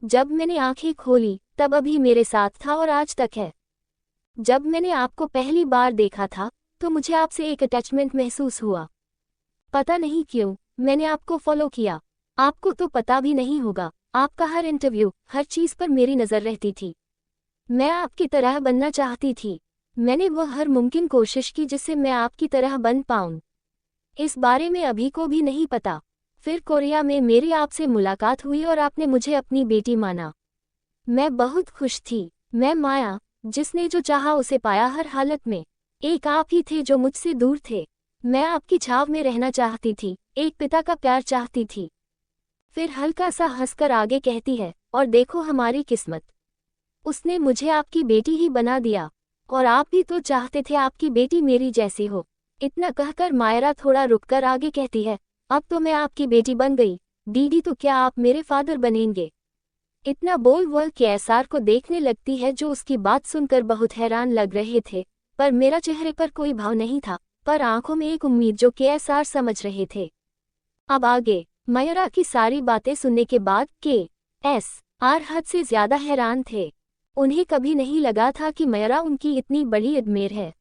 जब मैंने आंखें खोली तब अभी मेरे साथ था और आज तक है। जब मैंने आपको पहली बार देखा था तो मुझे आपसे एक अटैचमेंट महसूस हुआ। पता नहीं क्यों मैंने आपको फॉलो किया। आपको तो पता भी नहीं होगा, आपका हर इंटरव्यू, हर चीज पर मेरी नजर रहती थी। मैं आपकी तरह बनना चाहती थी। मैंने वो हर मुमकिन कोशिश की जिससे मैं आपकी तरह बन पाऊं। इस बारे में अभी को भी नहीं पता। फिर कोरिया में मेरी आपसे मुलाकात हुई और आपने मुझे अपनी बेटी माना। मैं बहुत खुश थी। मैं माया, जिसने जो चाहा उसे पाया हर हालत में। एक आप ही थे जो मुझसे दूर थे। मैं आपकी छाव में रहना चाहती थी, एक पिता का प्यार चाहती थी। फिर हल्का सा हंसकर आगे कहती है, और देखो हमारी किस्मत, उसने मुझे आपकी बेटी ही बना दिया। और आप भी तो चाहते थे आपकी बेटी मेरी जैसी हो। इतना कहकर मायरा थोड़ा रुककर आगे कहती है, अब तो मैं आपकी बेटी बन गई दीदी, तो क्या आप मेरे फादर बनेंगे? इतना बोल वह केएसआर को देखने लगती है, जो उसकी बात सुनकर बहुत हैरान लग रहे थे। पर मेरा चेहरे पर कोई भाव नहीं था, पर आंखों में एक उम्मीद जो केएसआर समझ रहे थे। अब आगे मायरा की सारी बातें सुनने के बाद केएसआर हद से ज्यादा हैरान थे। उन्हें कभी नहीं लगा था कि मायरा उनकी इतनी बड़ी अदमेर है।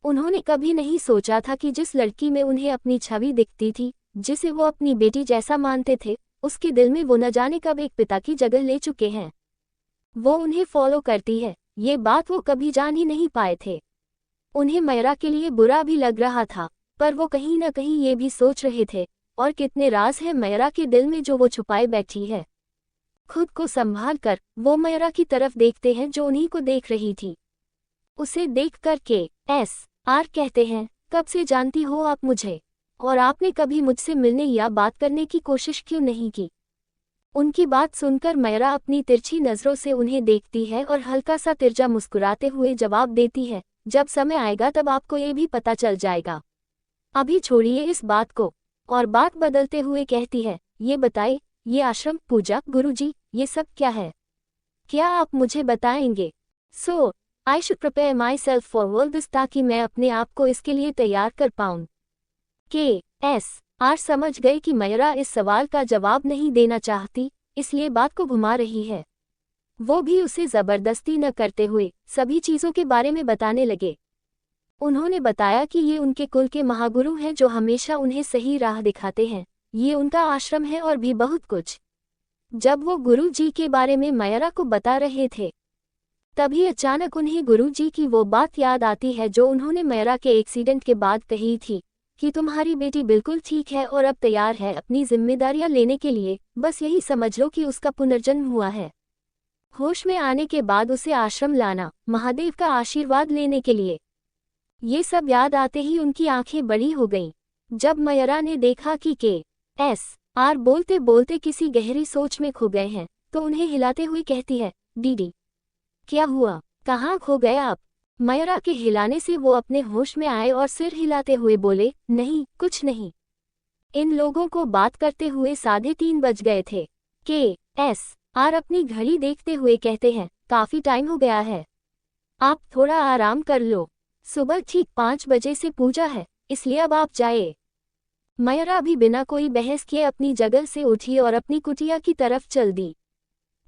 उन्होंने कभी नहीं सोचा था कि जिस लड़की में उन्हें अपनी छवि दिखती थी, जिसे वो अपनी बेटी जैसा मानते थे, उसके दिल में वो न जाने कब एक पिता की जगह ले चुके हैं। वो उन्हें फॉलो करती है, ये बात वो कभी जान ही नहीं पाए थे। उन्हें मायरा के लिए बुरा भी लग रहा था, पर वो कहीं न कहीं ये भी सोच रहे थे, और कितने राज हैं मायरा के दिल में जो वो छुपाए बैठी है। खुद को संभाल कर वो मायरा की तरफ देखते हैं जो उन्हीं को देख रही थी। उसे देख कर केएसआर कहते हैं, कब से जानती हो आप मुझे, और आपने कभी मुझसे मिलने या बात करने की कोशिश क्यों नहीं की? उनकी बात सुनकर मायरा अपनी तिरछी नजरों से उन्हें देखती है और हल्का सा तिरछा मुस्कुराते हुए जवाब देती है, जब समय आएगा तब आपको ये भी पता चल जाएगा। अभी छोड़िए इस बात को। और बात बदलते हुए कहती है, ये बताए, ये आश्रम, पूजा, गुरुजी, ये सब क्या है? क्या आप मुझे बताएंगे? So I should prepare myself for all this, ताकि मैं अपने आप को इसके लिए तैयार कर पाऊं। केएसआर समझ गए कि मायरा इस सवाल का जवाब नहीं देना चाहती, इसलिए बात को घुमा रही है। वो भी उसे जबरदस्ती न करते हुए सभी चीजों के बारे में बताने लगे। उन्होंने बताया कि ये उनके कुल के महागुरु हैं जो हमेशा उन्हें सही राह दिखाते हैं, ये उनका आश्रम है और भी बहुत कुछ। जब वो गुरु जी के बारे में मायरा को बता रहे थे, तभी अचानक उन्हें गुरु जी की वो बात याद आती है जो उन्होंने मायरा के एक्सीडेंट के बाद कही थी, कि तुम्हारी बेटी बिल्कुल ठीक है और अब तैयार है अपनी जिम्मेदारियां लेने के लिए, बस यही समझ लो कि उसका पुनर्जन्म हुआ है। होश में आने के बाद उसे आश्रम लाना, महादेव का आशीर्वाद लेने के लिए। ये सब याद आते ही उनकी आंखें बड़ी हो गईं। जब मायरा ने देखा कि केएसआर बोलते बोलते किसी गहरी सोच में खो गए हैं, तो उन्हें हिलाते हुए कहती है, दीदी क्या हुआ, कहाँ खो गए आप? मायरा के हिलाने से वो अपने होश में आए और सिर हिलाते हुए बोले, नहीं कुछ नहीं। इन लोगों को बात करते हुए 3:30 बज गए थे। केएसआर अपनी घड़ी देखते हुए कहते हैं, काफी टाइम हो गया है, आप थोड़ा आराम कर लो। सुबह ठीक 5 बजे से पूजा है, इसलिए अब आप जाए। मायरा भी बिना कोई बहस किए अपनी जगह से उठी और अपनी कुटिया की तरफ चल दी।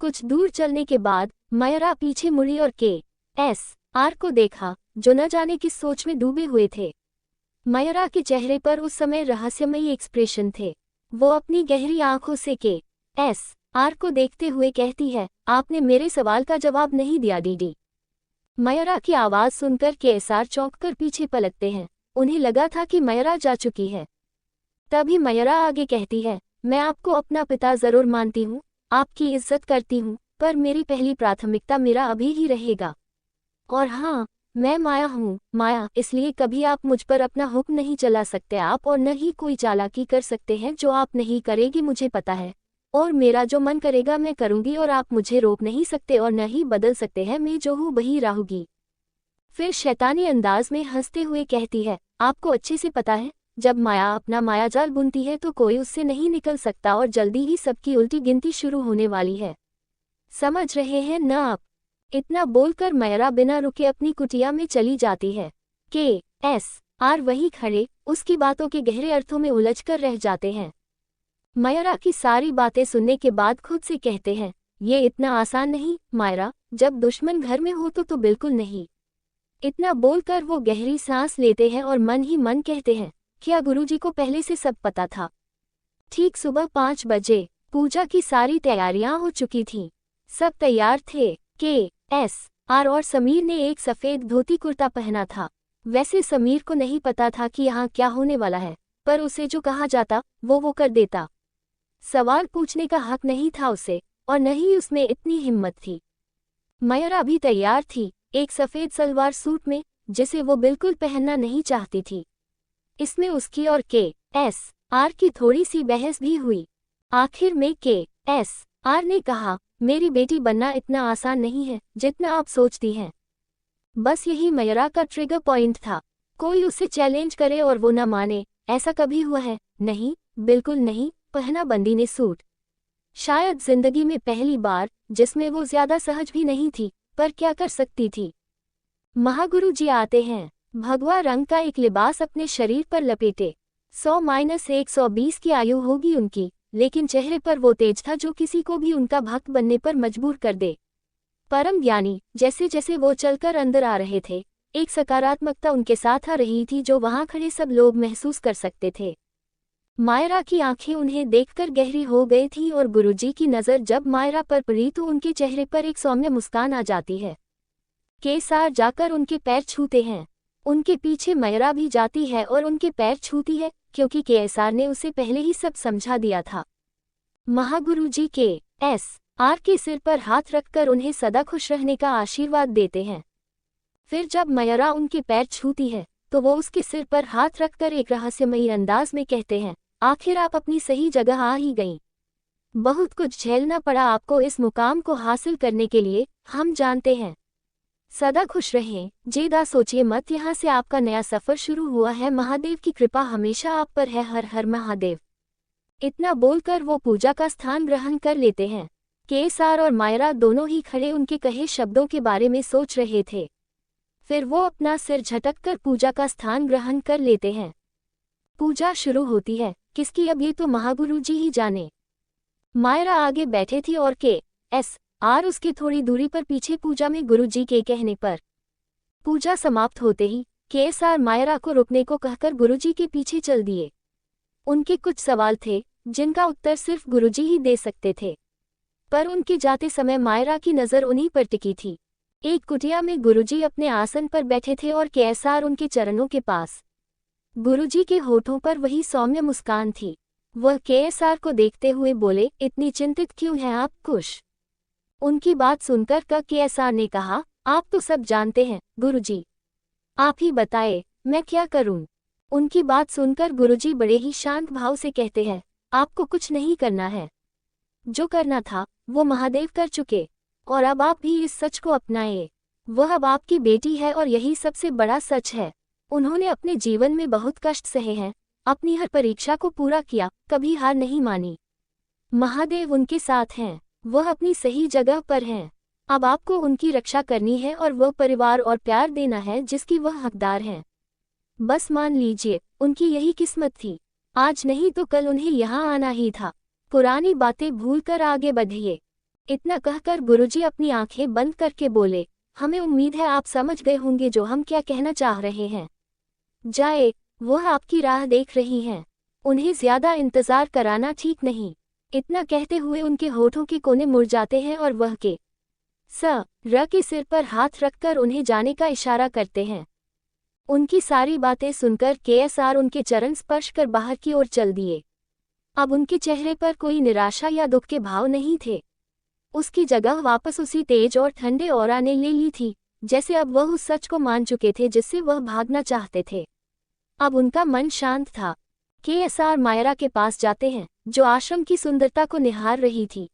कुछ दूर चलने के बाद मायरा पीछे मुड़ी और केएसआर को देखा, जो न जाने किस सोच में डूबे हुए थे। मायरा के चेहरे पर उस समय रहस्यमयी एक्सप्रेशन थे। वो अपनी गहरी आंखों से केएसआर को देखते हुए कहती है, आपने मेरे सवाल का जवाब नहीं दिया दीदी। मायरा की आवाज सुनकर केएसआर चौंककर पीछे पलटते हैं। उन्हें लगा था कि मायरा जा चुकी है। तभी मायरा आगे कहती है, मैं आपको अपना पिता जरूर मानती हूँ, आपकी इज्जत करती हूँ, पर मेरी पहली प्राथमिकता मेरा अभी ही रहेगा। और हाँ, मैं माया हूँ, माया, इसलिए कभी आप मुझ पर अपना हुक्म नहीं चला सकते आप, और न ही कोई चालाकी कर सकते हैं जो आप नहीं करेगी, मुझे पता है। और मेरा जो मन करेगा मैं करूँगी, और आप मुझे रोक नहीं सकते और न ही बदल सकते हैं, मैं जो हूँ वही रहूँगी। फिर शैतानी अंदाज में हंसते हुए कहती है, आपको अच्छे से पता है, जब माया अपना मायाजाल बुनती है तो कोई उससे नहीं निकल सकता, और जल्दी ही सबकी उल्टी गिनती शुरू होने वाली है। समझ रहे हैं न आप? इतना बोलकर मायरा बिना रुके अपनी कुटिया में चली जाती है। केएसआर वहीं खड़े उसकी बातों के गहरे अर्थों में उलझकर रह जाते हैं। मायरा की सारी बातें सुनने के बाद खुद से कहते हैं, ये इतना आसान नहीं मायरा, जब दुश्मन घर में हो तो बिल्कुल नहीं। इतना बोलकर वो गहरी सांस लेते हैं और मन ही मन कहते हैं, क्या गुरुजी को पहले से सब पता था। ठीक सुबह 5 बजे पूजा की सारी तैयारियां हो चुकी थीं। सब तैयार थे। KSR और समीर ने एक सफ़ेद धोती कुर्ता पहना था। वैसे समीर को नहीं पता था कि यहाँ क्या होने वाला है, पर उसे जो कहा जाता वो कर देता। सवाल पूछने का हक नहीं था उसे, और न ही उसमें इतनी हिम्मत थी। मायरा भी तैयार थी, एक सफ़ेद सलवार सूट में, जिसे वो बिल्कुल पहनना नहीं चाहती थी। इसमें उसकी और KSR की थोड़ी सी बहस भी हुई। आखिर में KSR ने कहा, मेरी बेटी बनना इतना आसान नहीं है जितना आप सोचती हैं। बस यही मायरा का ट्रिगर पॉइंट था। कोई उसे चैलेंज करे और वो न माने, ऐसा कभी हुआ है? नहीं, बिल्कुल नहीं। पहना बंदी ने सूट, शायद जिंदगी में पहली बार, जिसमें वो ज्यादा सहज भी नहीं थी, पर क्या कर सकती थी। महागुरु जी आते हैं। भगवा रंग का एक लिबास अपने शरीर पर लपेटे। 100-120 की आयु होगी उनकी, लेकिन चेहरे पर वो तेज था जो किसी को भी उनका भक्त बनने पर मजबूर कर दे। परम ज्ञानी। जैसे जैसे वो चलकर अंदर आ रहे थे, एक सकारात्मकता उनके साथ आ रही थी जो वहां खड़े सब लोग महसूस कर सकते थे। मायरा की आंखें उन्हें देखकर गहरी हो गई थी और गुरुजी की नज़र जब मायरा पर पड़ी तो उनके चेहरे पर एक सौम्य मुस्कान आ जाती है। KSR जाकर उनके पैर छूते हैं। उनके पीछे मायरा भी जाती है और उनके पैर छूती है, क्योंकि KSR ने उसे पहले ही सब समझा दिया था। महागुरुजी KSR के सिर पर हाथ रखकर उन्हें सदा खुश रहने का आशीर्वाद देते हैं। फिर जब मायरा उनके पैर छूती है तो वो उसके सिर पर हाथ रखकर एक रहस्यमयी अंदाज में कहते हैं, आखिर आप अपनी सही जगह आ ही गईं। बहुत कुछ झेलना पड़ा आपको इस मुकाम को हासिल करने के लिए, हम जानते हैं। सदा खुश रहें, जेदा सोचिए मत, यहाँ से आपका नया सफर शुरू हुआ है। महादेव की कृपा हमेशा आप पर है, हर हर महादेव। इतना बोलकर वो पूजा का स्थान ग्रहण कर लेते हैं। KSR और मायरा दोनों ही खड़े उनके कहे शब्दों के बारे में सोच रहे थे। फिर वो अपना सिर झटककर पूजा का स्थान ग्रहण कर लेते हैं। पूजा शुरू होती है, किसकी अब ये तो महागुरुजी ही जाने। मायरा आगे बैठे थी और KSR उसके थोड़ी दूरी पर पीछे पूजा में गुरुजी के कहने पर। पूजा समाप्त होते ही KSR मायरा को रुकने को कहकर गुरुजी के पीछे चल दिए। उनके कुछ सवाल थे जिनका उत्तर सिर्फ गुरुजी ही दे सकते थे, पर उनके जाते समय मायरा की नज़र उन्हीं पर टिकी थी। एक कुटिया में गुरुजी अपने आसन पर बैठे थे और KSR उनके चरणों के पास। गुरुजी के होठों पर वही सौम्य मुस्कान थी। वह KSR को देखते हुए बोले, इतनी चिंतित क्यों हैं आप? कुश। उनकी बात सुनकर KSR ने कहा, आप तो सब जानते हैं गुरुजी, आप ही बताए मैं क्या करूं? उनकी बात सुनकर गुरुजी बड़े ही शांत भाव से कहते हैं, आपको कुछ नहीं करना है। जो करना था वो महादेव कर चुके, और अब आप भी इस सच को अपनाएं। वह अब आपकी बेटी है और यही सबसे बड़ा सच है। उन्होंने अपने जीवन में बहुत कष्ट सहे हैं, अपनी हर परीक्षा को पूरा किया, कभी हार नहीं मानी। महादेव उनके साथ हैं, वह अपनी सही जगह पर हैं। अब आपको उनकी रक्षा करनी है और वह परिवार और प्यार देना है जिसकी वह हकदार हैं। बस मान लीजिए, उनकी यही किस्मत थी। आज नहीं तो कल उन्हें यहाँ आना ही था। पुरानी बातें भूलकर आगे बढ़िए। इतना कहकर गुरुजी अपनी आंखें बंद करके बोले, हमें उम्मीद है आप समझ गए होंगे जो हम क्या कहना चाह रहे हैं। जाए, वह आपकी राह देख रही हैं। उन्हें ज्यादा इंतजार कराना ठीक नहीं। इतना कहते हुए उनके होठों के कोने मुड़ जाते हैं और वह KSR के सिर पर हाथ रखकर उन्हें जाने का इशारा करते हैं। उनकी सारी बातें सुनकर KSR उनके चरण स्पर्श कर बाहर की ओर चल दिए। अब उनके चेहरे पर कोई निराशा या दुख के भाव नहीं थे। उसकी जगह वापस उसी तेज और ठंडे ऑरा ने ले ली थी, जैसे अब वह उस सच को मान चुके थे जिससे वह भागना चाहते थे। अब उनका मन शांत था। KSR मायरा के पास जाते हैं, जो आश्रम की सुंदरता को निहार रही थी।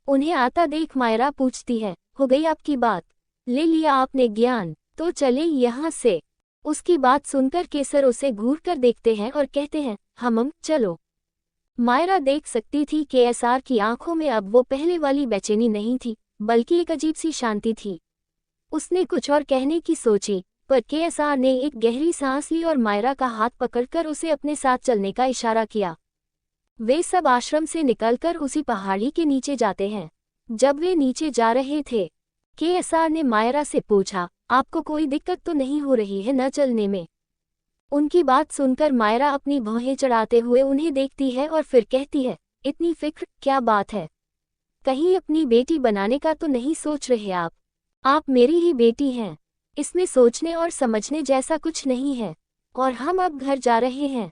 उन्हें आता देख मायरा पूछती है, हो गई आपकी बात? ले लिया आपने ज्ञान? तो चले यहाँ से। उसकी बात सुनकर KSR उसे घूर कर देखते हैं और कहते हैं, हम चलो। मायरा देख सकती थी KSR की आंखों में अब वो पहले वाली बेचैनी नहीं थी, बल्कि एक अजीब सी शांति थी। उसने कुछ और कहने की सोची, पर KSR ने एक गहरी सांस ली और मायरा का हाथ पकड़कर उसे अपने साथ चलने का इशारा किया। वे सब आश्रम से निकलकर उसी पहाड़ी के नीचे जाते हैं। जब वे नीचे जा रहे थे, केएसआर ने मायरा से पूछा, आपको कोई दिक्कत तो नहीं हो रही है न चलने में? उनकी बात सुनकर मायरा अपनी भौहें चढ़ाते हुए उन्हें देखती है और फिर कहती है, इतनी फिक्र क्या बात है? कहीं अपनी बेटी बनाने का तो नहीं सोच रहे आप? आप मेरी ही बेटी हैं। इसमें सोचने और समझने जैसा कुछ नहीं है। और हम अब घर जा रहे हैं।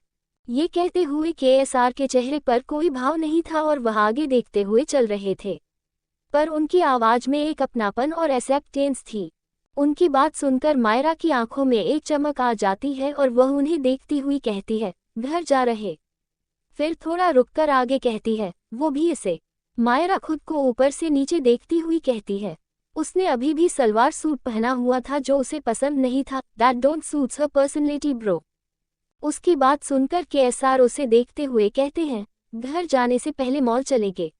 ये कहते हुए केएसआर के चेहरे पर कोई भाव नहीं था और वह आगे देखते हुए चल रहे थे, पर उनकी आवाज में एक अपनापन और एक्सेप्टेंस थी। उनकी बात सुनकर मायरा की आंखों में एक चमक आ जाती है और वह उन्हें देखती हुई कहती है, घर जा रहे? फिर थोड़ा रुककर आगे कहती है, वो भी इसे? मायरा खुद को ऊपर से नीचे देखती हुई कहती है, उसने अभी भी सलवार सूट पहना हुआ था जो उसे पसंद नहीं था। That don't suits her personality bro. उसकी बात सुनकर केएसआर उसे देखते हुए कहते हैं, घर जाने से पहले मॉल चलेंगे।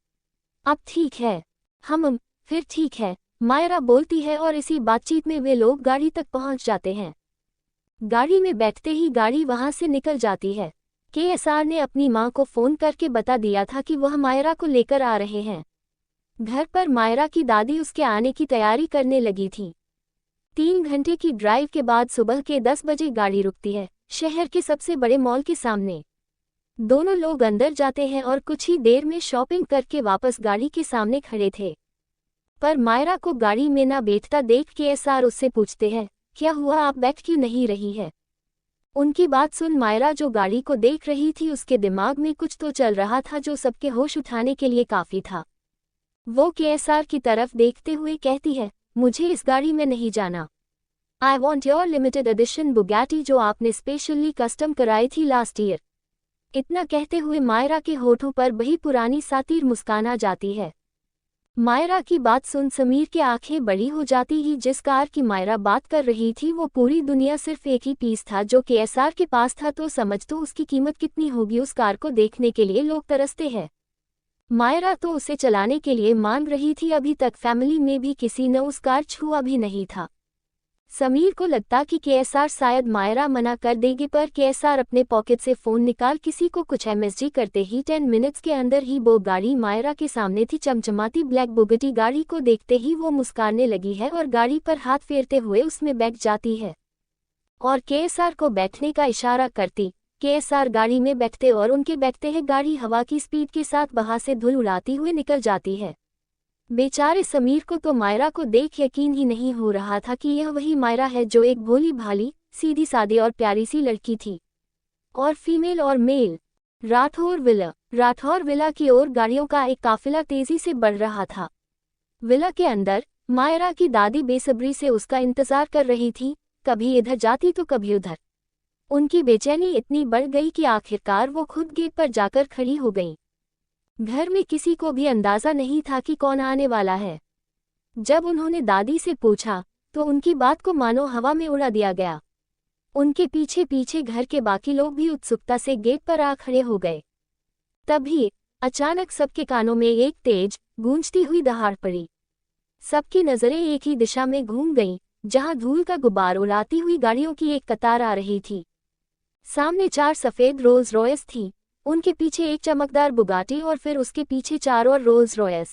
अब ठीक है। फिर ठीक है, मायरा बोलती है और इसी बातचीत में वे लोग गाड़ी तक पहुंच जाते हैं। गाड़ी में बैठते ही गाड़ी वहां से निकल जाती है। केएसआर ने अपनी मां को फोन करके बता दिया था कि वह मायरा को लेकर आ रहे हैं। घर पर मायरा की दादी उसके आने की तैयारी करने लगी थी। 3 घंटे की ड्राइव के बाद सुबह के 10 बजे गाड़ी रुकती है शहर के सबसे बड़े मॉल के सामने। दोनों लोग अंदर जाते हैं और कुछ ही देर में शॉपिंग करके वापस गाड़ी के सामने खड़े थे। पर मायरा को गाड़ी में ना बैठता देख केएसआर उससे पूछते हैं, क्या हुआ, आप बैठ क्यों नहीं रही है? उनकी बात सुन मायरा जो गाड़ी को देख रही थी उसके दिमाग में कुछ तो चल रहा था जो सबके होश उठाने के लिए काफी था। वो केएसआर की तरफ देखते हुए कहती है, मुझे इस गाड़ी में नहीं जाना। I want your limited edition Bugatti जो आपने स्पेशली कस्टम कराई थी लास्ट ईयर। इतना कहते हुए मायरा के होठों पर वही पुरानी सातिर मुस्कान आ जाती है। मायरा की बात सुन समीर की आंखें बड़ी हो जाती ही। जिस कार की मायरा बात कर रही थी वो पूरी दुनिया सिर्फ एक ही पीस था जो केएसआर के पास था, तो समझ तो उसकी कीमत कितनी होगी। उस कार को देखने के लिए लोग तरसते हैं। मायरा तो उसे चलाने के लिए मांग रही थी। अभी तक फैमिली में भी किसी ने उस कार छुआ भी नहीं था। समीर को लगता कि केएसआर शायद मायरा मना कर देगी, पर केएसआर अपने पॉकेट से फोन निकाल किसी को कुछ एमएसजी करते ही 10 मिनट्स के अंदर ही वो गाड़ी मायरा के सामने थी। चमचमाती ब्लैक बुगटी गाड़ी को देखते ही वो मुस्कुराने लगी है और गाड़ी पर हाथ फेरते हुए उसमें बैठ जाती है और केएसआर को बैठने का इशारा करती। केएसआर गाड़ी में बैठते और उनके बैठते हैं गाड़ी हवा की स्पीड के साथ बाहर से धूल उड़ाती हुई निकल जाती है। बेचारे समीर को तो मायरा को देख यकीन ही नहीं हो रहा था कि यह वही मायरा है जो एक भोली भाली, सीधी सादी और प्यारी सी लड़की थी। और फीमेल और मेल। राठौर विला की ओर गाड़ियों का एक काफिला तेजी से बढ़ रहा था। विला के अंदर मायरा की दादी बेसब्री से उसका इंतजार कर रही थी। कभी इधर जाती तो कभी उधर। उनकी बेचैनी इतनी बढ़ गई कि आखिरकार वो खुद गेट पर जाकर खड़ी हो गईं। घर में किसी को भी अंदाजा नहीं था कि कौन आने वाला है। जब उन्होंने दादी से पूछा तो उनकी बात को मानो हवा में उड़ा दिया गया। उनके पीछे पीछे घर के बाकी लोग भी उत्सुकता से गेट पर आ खड़े हो गए। तभी अचानक सबके कानों में एक तेज गूंजती हुई दहाड़ पड़ी। सबकी नजरें एक ही दिशा में घूम गईं, जहां धूल का गुब्बार उड़ाती हुई गाड़ियों की एक कतार आ रही थी। सामने 4 सफेद रोल्स रॉयस थीं, उनके पीछे एक चमकदार बुगाटी और फिर उसके पीछे 4 और रोल्स रॉयस।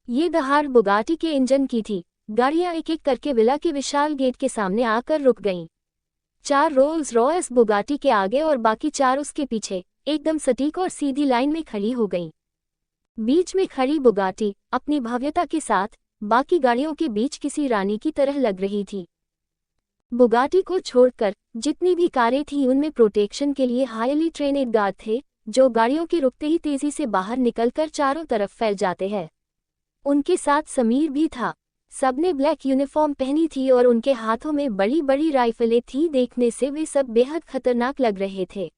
ये दहाड़ बुगाटी के इंजन की थी। गाड़ियां एक एक करके विला के विशाल गेट के सामने आकर रुक गईं। 4 रोल्स रॉयस बुगाटी के आगे और बाकी 4 उसके पीछे एकदम सटीक और सीधी लाइन में खड़ी हो गईं। बीच में खड़ी बुगाटी अपनी भव्यता के साथ बाकी गाड़ियों के बीच किसी रानी की तरह लग रही थी। बुगाटी को छोड़कर जितनी भी कारें थीं उनमें प्रोटेक्शन के लिए हाईली ट्रेनेड गार्ड थे, जो गाड़ियों के रुकते ही तेजी से बाहर निकलकर चारों तरफ फैल जाते हैं। उनके साथ समीर भी था। सबने ब्लैक यूनिफॉर्म पहनी थी और उनके हाथों में बड़ी बड़ी राइफलें थीं। देखने से वे सब बेहद खतरनाक लग रहे थे।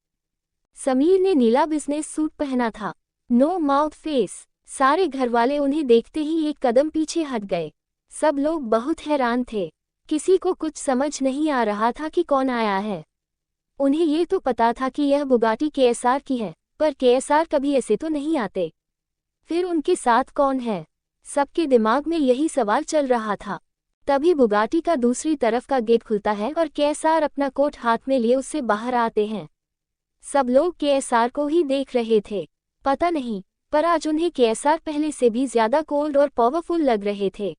समीर ने नीला बिजनेस सूट पहना था। No mouth face. सारे घरवाले उन्हें देखते ही एक कदम पीछे हट गए। सब लोग बहुत हैरान थे। किसी को कुछ समझ नहीं आ रहा था कि कौन आया है। उन्हें ये तो पता था कि यह बुगाटी केएसआर की है, पर केएसआर कभी ऐसे तो नहीं आते। फिर उनके साथ कौन है? सबके दिमाग में यही सवाल चल रहा था। तभी बुगाटी का दूसरी तरफ का गेट खुलता है और केएसआर अपना कोट हाथ में लिए उससे बाहर आते हैं। सब लोग केएसआर को ही देख रहे थे। पता नहीं पर आज उन्हें केएसआर पहले से भी ज्यादा कोल्ड और पावरफुल लग रहे थे।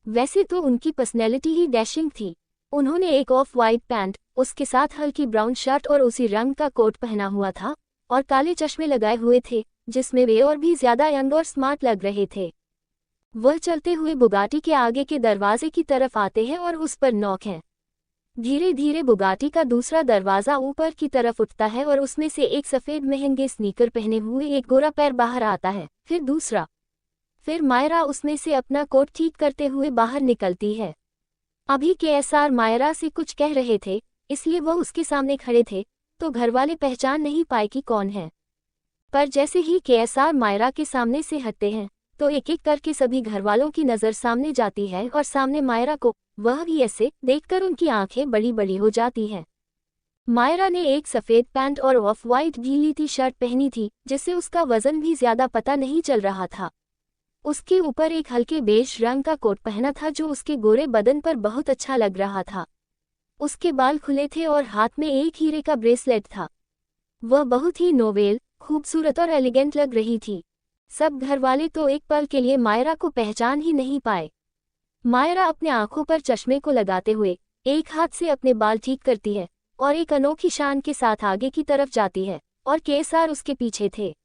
वैसे तो उनकी पर्सनैलिटी ही डैशिंग थी। उन्होंने एक ऑफ वाइट पैंट, उसके साथ हल्की ब्राउन शर्ट और उसी रंग का कोट पहना हुआ था और काले चश्मे लगाए हुए थे, जिसमें वे और भी ज्यादा यंग और स्मार्ट लग रहे थे। वह चलते हुए बुगाटी के आगे के दरवाजे की तरफ आते हैं और उस पर नॉक है। धीरे धीरे बुगाटी का दूसरा दरवाजा ऊपर की तरफ उठता है और उसमें से एक सफेद महंगे स्नीकर पहने हुए एक गोरा पैर बाहर आता है, फिर दूसरा। फिर मायरा उसमें से अपना कोट ठीक करते हुए बाहर निकलती है। अभी केएसआर मायरा से कुछ कह रहे थे, इसलिए वह उसके सामने खड़े थे, तो घरवाले पहचान नहीं पाए कि कौन है। पर जैसे ही केएसआर मायरा के सामने से हटते हैं, तो एक एक करके सभी घरवालों की नज़र सामने जाती है और सामने मायरा को, वह भी ऐसे देखकर उनकी आंखें बड़ी बड़ी हो जाती हैं। मायरा ने एक सफ़ेद पैंट और ऑफ वाइट गीली टी शर्ट पहनी थी, जिससे उसका वजन भी ज्यादा पता नहीं चल रहा था। उसके ऊपर एक हल्के बेज रंग का कोट पहना था जो उसके गोरे बदन पर बहुत अच्छा लग रहा था। उसके बाल खुले थे और हाथ में एक हीरे का ब्रेसलेट था। वह बहुत ही नोवेल, खूबसूरत और एलिगेंट लग रही थी। सब घरवाले तो एक पल के लिए मायरा को पहचान ही नहीं पाए। मायरा अपने आंखों पर चश्मे को लगाते हुए एक हाथ से अपने बाल ठीक करती है और एक अनोखी शान के साथ आगे की तरफ जाती है, और केएसआर उसके पीछे थे।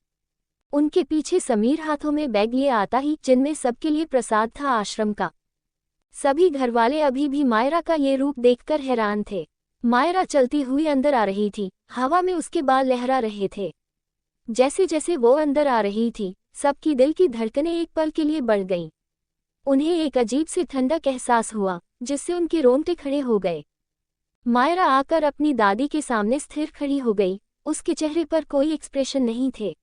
उनके पीछे समीर हाथों में बैग लिए आता ही, जिनमें सबके लिए प्रसाद था आश्रम का। सभी घरवाले अभी भी मायरा का ये रूप देखकर हैरान थे। मायरा चलती हुई अंदर आ रही थी, हवा में उसके बाल लहरा रहे थे। जैसे जैसे वो अंदर आ रही थी, सबकी दिल की धड़कनें एक पल के लिए बढ़ गईं। उन्हें एक अजीब सी ठंडक एहसास हुआ, जिससे उनके रोंगटे खड़े हो गए। मायरा आकर अपनी दादी के सामने स्थिर खड़ी हो गई। उसके चेहरे पर कोई एक्सप्रेशन नहीं थे।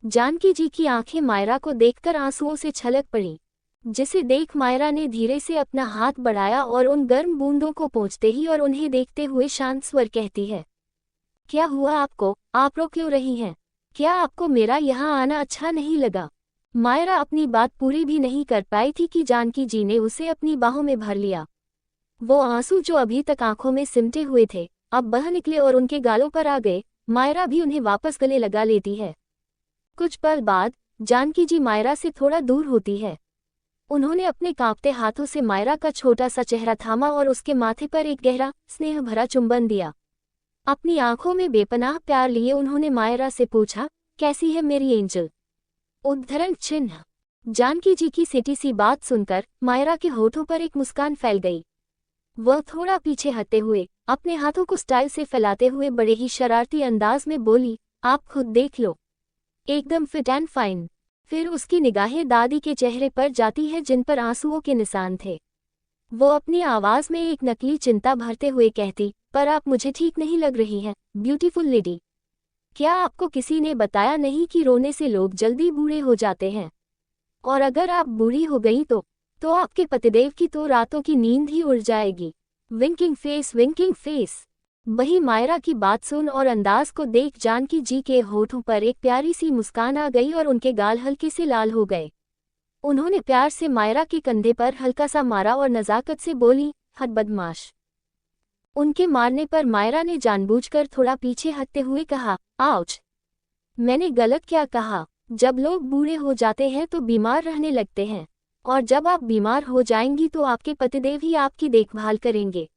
जानकी जी की आंखें मायरा को देखकर आंसुओं से छलक पड़ी, जिसे देख मायरा ने धीरे से अपना हाथ बढ़ाया और उन गर्म बूंदों को पोंछते ही और उन्हें देखते हुए शांत स्वर कहती है, क्या हुआ आपको? आप रो क्यों रही हैं? क्या आपको मेरा यहाँ आना अच्छा नहीं लगा? मायरा अपनी बात पूरी भी नहीं कर पाई थी कि जानकी जी ने उसे अपनी बाहों में भर लिया। वो आंसू जो अभी तक आंखों में सिमटे हुए थे, अब बह निकले और उनके गालों पर आ गए। मायरा भी उन्हें वापस गले लगा लेती है। कुछ पल बाद जानकी जी मायरा से थोड़ा दूर होती है। उन्होंने अपने कांपते हाथों से मायरा का छोटा सा चेहरा थामा और उसके माथे पर एक गहरा, स्नेह भरा चुंबन दिया। अपनी आंखों में बेपनाह प्यार लिए उन्होंने मायरा से पूछा, कैसी है मेरी एंजल? उद्धरण चिन्ह। जानकी जी की सीटी सी बात सुनकर मायरा के होठों पर एक मुस्कान फैल गई। वह थोड़ा पीछे हटते हुए अपने हाथों को स्टाइल से फैलाते हुए बड़े ही शरारती अंदाज में बोली, आप खुद देख लो, एकदम फिट एंड फाइन। फिर उसकी निगाहें दादी के चेहरे पर जाती है, जिन पर आंसुओं के निशान थे। वो अपनी आवाज में एक नकली चिंता भरते हुए कहती, पर आप मुझे ठीक नहीं लग रही हैं, ब्यूटीफुल लेडी। क्या आपको किसी ने बताया नहीं कि रोने से लोग जल्दी बूढ़े हो जाते हैं? और अगर आप बूढ़ी हो गई तो आपके पतिदेव की तो रातों की नींद ही उड़ जाएगी। Winking face, winking face. वही मायरा की बात सुन और अंदाज को देख जानकी जी के होठों पर एक प्यारी सी मुस्कान आ गई और उनके गाल हल्के से लाल हो गए। उन्होंने प्यार से मायरा के कंधे पर हल्का सा मारा और नज़ाकत से बोली, हद बदमाश। उनके मारने पर मायरा ने जानबूझकर थोड़ा पीछे हटते हुए कहा, आउच, मैंने गलत क्या कहा? जब लोग बूढ़े हो जाते हैं तो बीमार रहने लगते हैं, और जब आप बीमार हो जाएंगी तो आपके पतिदेव ही आपकी देखभाल करेंगे।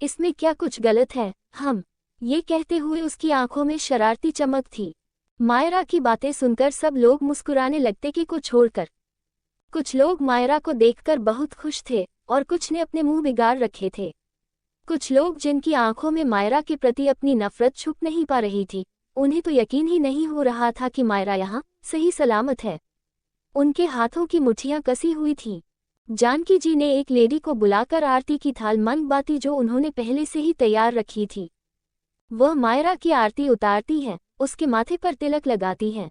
इसमें क्या कुछ गलत है? हम ये कहते हुए उसकी आंखों में शरारती चमक थी। मायरा की बातें सुनकर सब लोग मुस्कुराने लगते कि को छोड़कर। कुछ लोग मायरा को देखकर बहुत खुश थे और कुछ ने अपने मुंह बिगाड़ रखे थे। कुछ लोग जिनकी आंखों में मायरा के प्रति अपनी नफरत छुप नहीं पा रही थी, उन्हें तो यकीन ही नहीं हो रहा था कि मायरा यहाँ सही सलामत है। उनके हाथों की मुट्ठियां कसी हुई थीं। जानकी जी ने एक लेडी को बुलाकर आरती की थाल मंगवाती, जो उन्होंने पहले से ही तैयार रखी थी। वह मायरा की आरती उतारती है, उसके माथे पर तिलक लगाती है।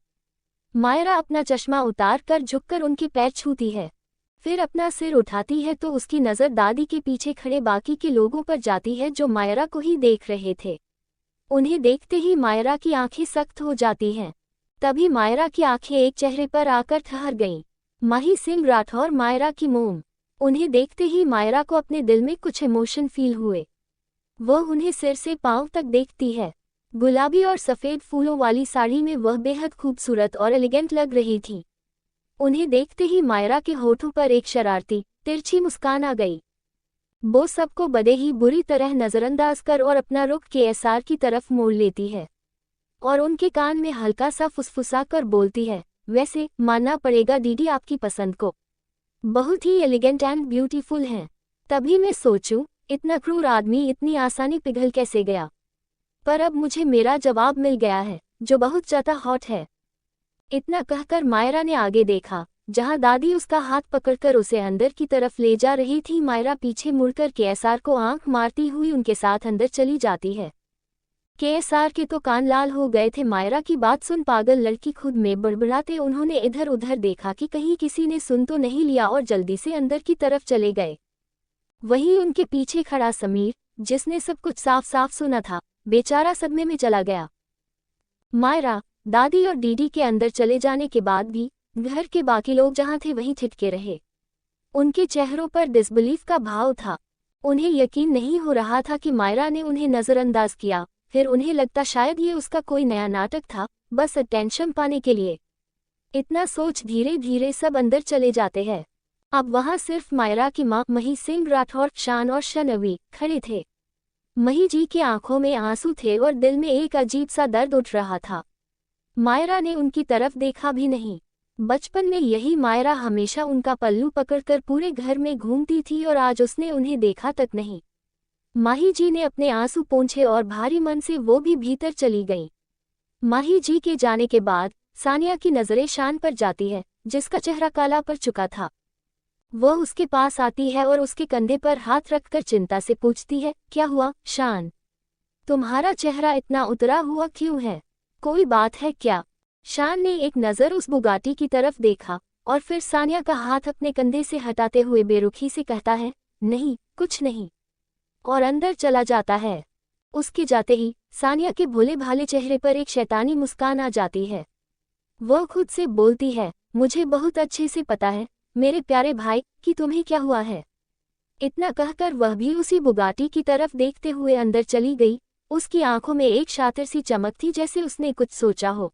मायरा अपना चश्मा उतार कर झुककर उनके पैर छूती है, फिर अपना सिर उठाती है तो उसकी नज़र दादी के पीछे खड़े बाकी के लोगों पर जाती है, जो मायरा को ही देख रहे थे। उन्हें देखते ही मायरा की आंखें सख्त हो जाती हैं। तभी मायरा की आंखें एक चेहरे पर आकर ठहर गईं। माही सिंह राठौर मायरा की मोम। उन्हें देखते ही मायरा को अपने दिल में कुछ इमोशन फील हुए। वह उन्हें सिर से पांव तक देखती है। गुलाबी और सफ़ेद फूलों वाली साड़ी में वह बेहद खूबसूरत और एलिगेंट लग रही थी। उन्हें देखते ही मायरा के होठों पर एक शरारती, तिरछी मुस्कान आ गई। वो सबको बड़े ही बुरी तरह नज़रअंदाज कर और अपना रुख केएसआर की तरफ मोड़ लेती है और उनके कान में हल्का सा फुसफुसा कर बोलती है, वैसे मानना पड़ेगा दीदी आपकी पसंद को बहुत ही एलिगेंट एंड ब्यूटीफुल हैं। तभी मैं सोचूं, इतना क्रूर आदमी इतनी आसानी पिघल कैसे गया। पर अब मुझे मेरा जवाब मिल गया है, जो बहुत ज़्यादा हॉट है। इतना कहकर मायरा ने आगे देखा, जहां दादी उसका हाथ पकड़कर उसे अंदर की तरफ ले जा रही थी। मायरा पीछे मुड़कर केएसआर को आंख मारती हुई उनके साथ अंदर चली जाती है। केएसआर के तो कान लाल हो गए थे। मायरा की बात सुन पागल लड़की खुद में बड़बड़ाते उन्होंने इधर उधर देखा कि कहीं किसी ने सुन तो नहीं लिया और जल्दी से अंदर की तरफ चले गए। वहीं उनके पीछे खड़ा समीर, जिसने सब कुछ साफ साफ सुना था, बेचारा सदमे में चला गया। मायरा, दादी और डीडी के अंदर चले जाने के बाद भी घर के बाकी लोग जहां थे वहीं ठिठके रहे। उनके चेहरों पर डिसबिलीफ का भाव था। उन्हें यकीन नहीं हो रहा था कि मायरा ने उन्हें नज़रअंदाज किया। फिर उन्हें लगता शायद ये उसका कोई नया नाटक था, बस अटेंशन पाने के लिए। इतना सोच धीरे धीरे सब अंदर चले जाते हैं। अब वहां सिर्फ मायरा की मां मही सिंह राठौर, शान और शनवी खड़े थे। मही जी की आंखों में आंसू थे और दिल में एक अजीब सा दर्द उठ रहा था। मायरा ने उनकी तरफ देखा भी नहीं। बचपन में यही मायरा हमेशा उनका पल्लू पकड़कर पूरे घर में घूमती थी और आज उसने उन्हें देखा तक नहीं। माही जी ने अपने आंसू पोंछे और भारी मन से वो भी भीतर चली गईं। माही जी के जाने के बाद सानिया की नज़रें शान पर जाती है, जिसका चेहरा काला पड़ चुका था। वह उसके पास आती है और उसके कंधे पर हाथ रखकर चिंता से पूछती है, क्या हुआ शान? तुम्हारा चेहरा इतना उतरा हुआ क्यों है? कोई बात है क्या? शान ने एक नज़र उस बुगाटी की तरफ देखा और फिर सानिया का हाथ अपने कंधे से हटाते हुए बेरुखी से कहता है, नहीं कुछ नहीं, और अंदर चला जाता है। उसके जाते ही सानिया के भोले भाले चेहरे पर एक शैतानी मुस्कान आ जाती है। वह खुद से बोलती है, मुझे बहुत अच्छे से पता है मेरे प्यारे भाई कि तुम्हें क्या हुआ है। इतना कहकर वह भी उसी बुगाटी की तरफ देखते हुए अंदर चली गई। उसकी आंखों में एक शातिर सी चमक थी, जैसे उसने कुछ सोचा हो।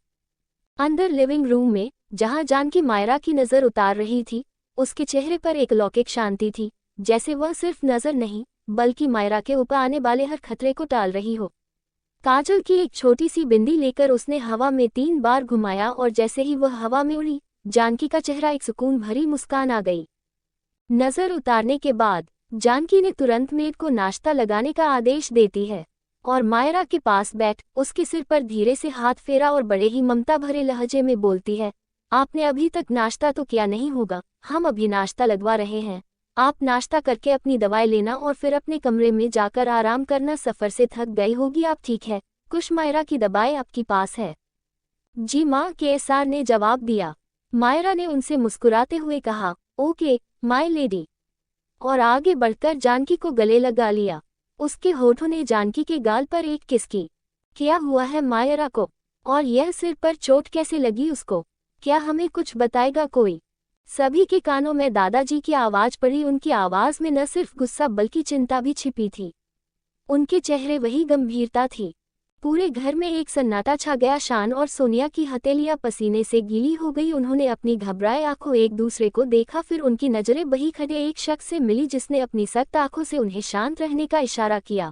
अंदर लिविंग रूम में जहां जानकी मायरा की नज़र उतार रही थी, उसके चेहरे पर एक लौकिक शांति थी, जैसे वह सिर्फ नज़र नहीं बल्कि मायरा के ऊपर आने वाले हर खतरे को टाल रही हो। काजल की एक छोटी सी बिंदी लेकर उसने हवा में 3 बार घुमाया और जैसे ही वह हवा में उड़ी, जानकी का चेहरा एक सुकून भरी मुस्कान आ गई। नज़र उतारने के बाद जानकी ने तुरंत मेड को नाश्ता लगाने का आदेश देती है और मायरा के पास बैठ उसके सिर पर धीरे से हाथ फेरा और बड़े ही ममता भरे लहजे में बोलती है, आपने अभी तक नाश्ता तो किया नहीं होगा, हम अभी नाश्ता लगवा रहे हैं। आप नाश्ता करके अपनी दवाई लेना और फिर अपने कमरे में जाकर आराम करना, सफ़र से थक गई होगी आप, ठीक है? कुछ मायरा की दवाई आपके पास है? जी माँ, केएसआर ने जवाब दिया। मायरा ने उनसे मुस्कुराते हुए कहा, ओके माय लेडी, और आगे बढ़कर जानकी को गले लगा लिया। उसके होठों ने जानकी के गाल पर एक किस की। क्या हुआ है मायरा को? और यह सिर पर चोट कैसे लगी उसको? क्या हमें कुछ बताएगा कोई? सभी के कानों में दादाजी की आवाज़ पड़ी। उनकी आवाज़ में न सिर्फ गुस्सा बल्कि चिंता भी छिपी थी। उनके चेहरे वही गंभीरता थी। पूरे घर में एक सन्नाटा छा गया। शान और सोनिया की हथेलियां पसीने से गीली हो गई। उन्होंने अपनी घबराए आंखों एक दूसरे को देखा, फिर उनकी नज़रें वही खड़े एक शख्स से मिली जिसने अपनी सख्त आंखों से उन्हें शांत रहने का इशारा किया।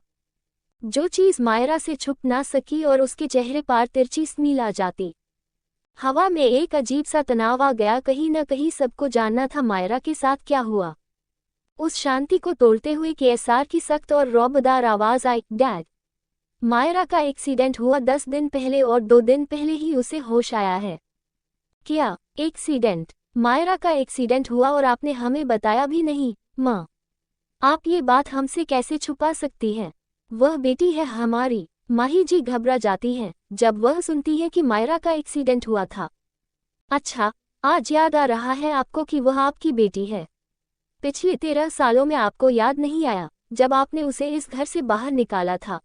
जो चीज़ मायरा से छुप ना सकी और उसके चेहरे पर तिरछी स्मील आ जाती। हवा में एक अजीब सा तनाव आ गया। कहीं न कहीं सबको जानना था मायरा के साथ क्या हुआ। उस शांति को तोड़ते हुए केएसआर की सख्त और रौबदार आवाज़ आई, डैड, मायरा का एक्सीडेंट हुआ 10 दिन पहले और 2 दिन पहले ही उसे होश आया है। क्या एक्सीडेंट? मायरा का एक्सीडेंट हुआ और आपने हमें बताया भी नहीं? माँ, आप ये बात हमसे कैसे छुपा सकती हैं? वह बेटी है हमारी। माही जी घबरा जाती हैं जब वह सुनती है कि मायरा का एक्सीडेंट हुआ था। अच्छा, आज याद आ रहा है आपको कि वह आपकी बेटी है। पिछले 13 सालों में आपको याद नहीं आया जब आपने उसे इस घर से बाहर निकाला था?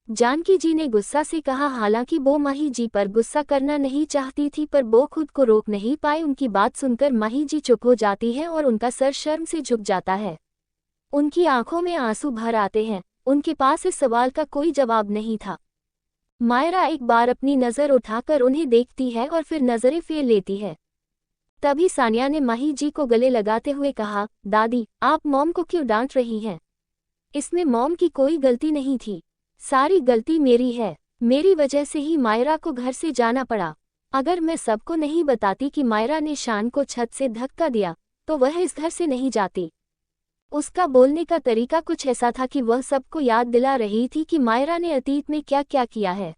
जानकी जी ने गुस्सा से कहा। हालांकि वो माही जी पर गुस्सा करना नहीं चाहती थी, पर वो खुद को रोक नहीं पाई। उनकी बात सुनकर माही जी चुप हो जाती हैं और उनका सर शर्म से झुक जाता है। उनकी आंखों में आंसू भर आते हैं। उनके पास इस सवाल का कोई जवाब नहीं था। मायरा एक बार अपनी नज़र उठाकर उन्हें देखती है और फिर नज़रें फेर लेती है। तभी सानिया ने माही जी को गले लगाते हुए कहा, दादी, आप मॉम को क्यों डांट रही हैं? इसमें मॉम की कोई गलती नहीं थी। सारी गलती मेरी है। मेरी वजह से ही मायरा को घर से जाना पड़ा। अगर मैं सबको नहीं बताती कि मायरा ने शान को छत से धक्का दिया, तो वह इस घर से नहीं जाती। उसका बोलने का तरीका कुछ ऐसा था कि वह सबको याद दिला रही थी कि मायरा ने अतीत में क्या क्या किया है।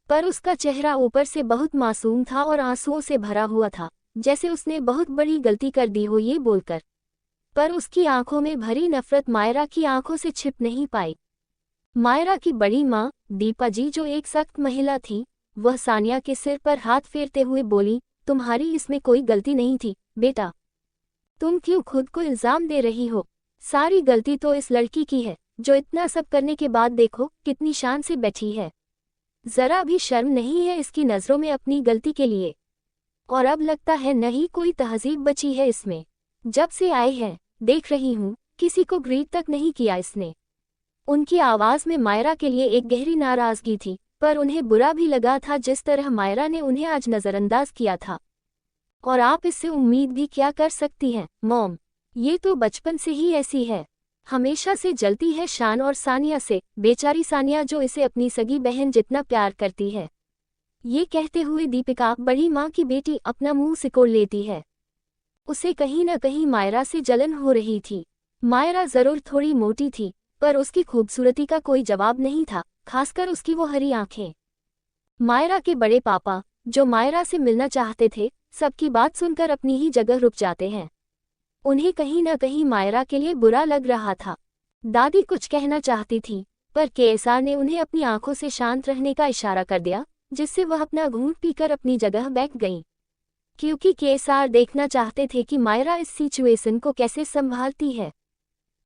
पर उसका चेहरा ऊपर से बहुत मासूम था और आंसुओं से भरा हुआ था, जैसे उसने बहुत बड़ी गलती कर दी हो ये बोलकर। पर उसकी आंखों में भरी नफरत मायरा की आंखों से छिप नहीं पाई। मायरा की बड़ी माँ दीपा जी, जो एक सख्त महिला थी, वह सानिया के सिर पर हाथ फेरते हुए बोली, तुम्हारी इसमें कोई गलती नहीं थी बेटा। तुम क्यों खुद को इल्जाम दे रही हो? सारी गलती तो इस लड़की की है, जो इतना सब करने के बाद देखो कितनी शान से बैठी है। जरा भी शर्म नहीं है इसकी नज़रों में अपनी गलती के लिए। और अब लगता है नहीं कोई तहजीब बची है इसमें। जब से आए हैं देख रही हूँ किसी को ग्रीट तक नहीं किया इसने। उनकी आवाज़ में मायरा के लिए एक गहरी नाराज़गी थी, पर उन्हें बुरा भी लगा था जिस तरह मायरा ने उन्हें आज नज़रअंदाज किया था। और आप इससे उम्मीद भी क्या कर सकती हैं मॉम? ये तो बचपन से ही ऐसी है, हमेशा से जलती है शान और सानिया से, बेचारी सानिया जो इसे अपनी सगी बहन जितना प्यार करती है। ये कहते हुए दीपिका, बड़ी माँ की बेटी, अपना मुंह सिकोड़ लेती है। उसे कहीं न कहीं मायरा से जलन हो रही थी। मायरा जरूर थोड़ी मोटी थी, पर उसकी खूबसूरती का कोई जवाब नहीं था, खासकर उसकी वो हरी आंखें। मायरा के बड़े पापा, जो मायरा से मिलना चाहते थे, सबकी बात सुनकर अपनी ही जगह रुक जाते हैं। उन्हें कहीं न कहीं मायरा के लिए बुरा लग रहा था। दादी कुछ कहना चाहती थी, पर केएसआर ने उन्हें अपनी आंखों से शांत रहने का इशारा कर दिया, जिससे वह अपना घूंट पीकर अपनी जगह बैठ गईं। क्योंकि केएसआर देखना चाहते थे कि मायरा इस सिचुएशन को कैसे संभालती है।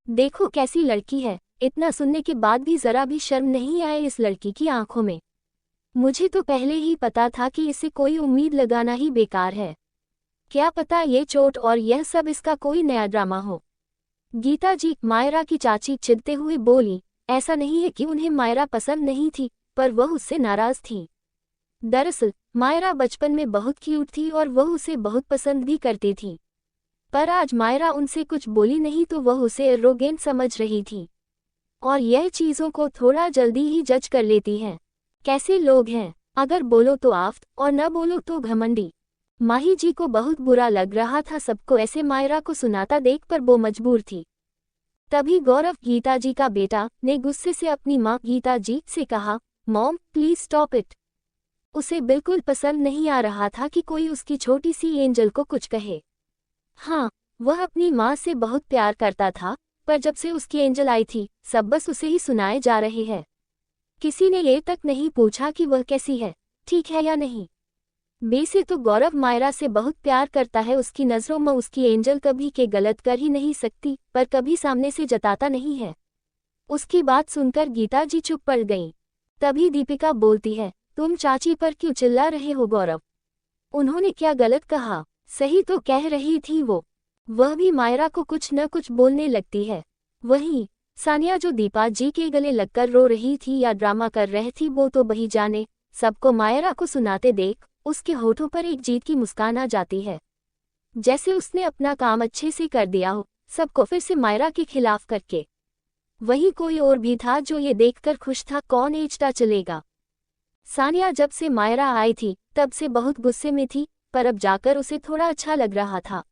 देखो कैसी लड़की है, इतना सुनने के बाद भी जरा भी शर्म नहीं आए इस लड़की की आंखों में। मुझे तो पहले ही पता था कि इसे कोई उम्मीद लगाना ही बेकार है। क्या पता ये चोट और यह सब इसका कोई नया ड्रामा हो। गीता जी, मायरा की चाची चिढ़ते हुए बोली, ऐसा नहीं है कि उन्हें मायरा पसंद नहीं थी, पर वह उससे नाराज थी। दरअसल मायरा बचपन में बहुत क्यूट थी और वह उसे बहुत पसंद भी करती थी। पर आज मायरा उनसे कुछ बोली नहीं तो वह उसे एरोगेंट समझ रही थी। और यह चीज़ों को थोड़ा जल्दी ही जज कर लेती हैं। कैसे लोग हैं, अगर बोलो तो आफ्त और न बोलो तो घमंडी। माही जी को बहुत बुरा लग रहा था सबको ऐसे मायरा को सुनाता देख, पर वो मजबूर थी। तभी गौरव, गीता जी का बेटा, ने गुस्से से अपनी माँ गीता जी से कहा, मॉम प्लीज स्टॉप इट। उसे बिल्कुल पसंद नहीं आ रहा था कि कोई उसकी छोटी सी एंजल को कुछ कहे। हाँ, वह अपनी माँ से बहुत प्यार करता था, पर जब से उसकी एंजल आई थी, सब बस उसे ही सुनाए जा रहे हैं। किसी ने ये तक नहीं पूछा कि वह कैसी है, ठीक है या नहीं। वैसे तो गौरव मायरा से बहुत प्यार करता है, उसकी नज़रों में उसकी एंजल कभी के गलत कर ही नहीं सकती, पर कभी सामने से जताता नहीं है। उसकी बात सुनकर गीता जी चुप पड़ गईं। तभी दीपिका बोलती है, तुम चाची पर क्यों चिल्ला रहे हो गौरव? उन्होंने क्या गलत कहा? सही तो कह रही थी वो। वह भी मायरा को कुछ न कुछ बोलने लगती है। वहीं सानिया, जो दीपा जी के गले लगकर रो रही थी या ड्रामा कर रही थी, वो तो वही जाने। सबको मायरा को सुनाते देख उसके होठों पर एक जीत की मुस्कान आ जाती है, जैसे उसने अपना काम अच्छे से कर दिया हो, सबको फिर से मायरा के खिलाफ करके। वही कोई और भी था जो ये देखकर खुश था, कौन एचटा चलेगा। सानिया जब से मायरा आई थी तब से बहुत गुस्से में थी, पर अब जाकर उसे थोड़ा अच्छा लग रहा था।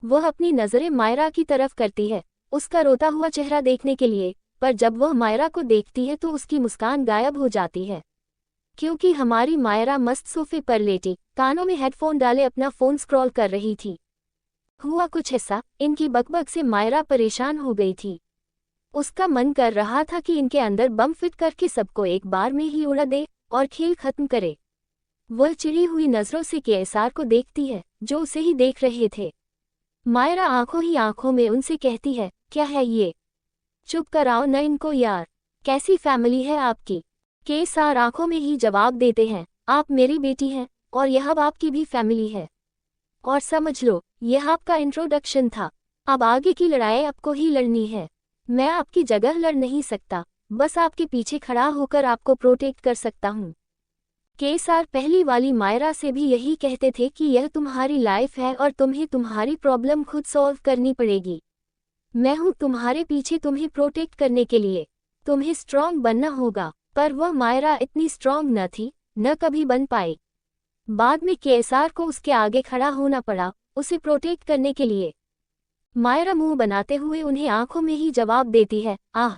वह अपनी नज़रें मायरा की तरफ करती है, उसका रोता हुआ चेहरा देखने के लिए, पर जब वह मायरा को देखती है तो उसकी मुस्कान गायब हो जाती है। क्योंकि हमारी मायरा मस्त सोफे पर लेटी, कानों में हेडफोन डाले अपना फ़ोन स्क्रॉल कर रही थी। हुआ कुछ ऐसा, इनकी बकबक से मायरा परेशान हो गई थी। उसका मन कर रहा था कि इनके अंदर बम फिट करके सबको एक बार में ही उड़ा दे और खेल खत्म करे। वह चिड़ी हुई नज़रों से केएसआर को देखती है, जो उसे ही देख रहे थे। मायरा आंखों ही आंखों में उनसे कहती है, क्या है ये? चुप कराओ न इनको यार, कैसी फैमिली है आपकी? केएसआर आंखों में ही जवाब देते हैं, आप मेरी बेटी हैं और यह अब आपकी भी फैमिली है। और समझ लो, यह आपका इंट्रोडक्शन था, अब आगे की लड़ाई आपको ही लड़नी है। मैं आपकी जगह लड़ नहीं सकता। बस आपके पीछे खड़ा होकर आपको प्रोटेक्ट कर सकता हूँ। केएसआर पहली वाली मायरा से भी यही कहते थे कि यह तुम्हारी लाइफ है और तुम्हें तुम्हारी प्रॉब्लम खुद सॉल्व करनी पड़ेगी। मैं हूँ तुम्हारे पीछे तुम्हें प्रोटेक्ट करने के लिए, तुम्हें स्ट्रॉन्ग बनना होगा। पर वह मायरा इतनी स्ट्रॉन्ग न थी, न कभी बन पाई। बाद में केएसआर को उसके आगे खड़ा होना पड़ा, उसे प्रोटेक्ट करने के लिए। मायरा मुंह बनाते हुए उन्हें आंखों में ही जवाब देती है, आह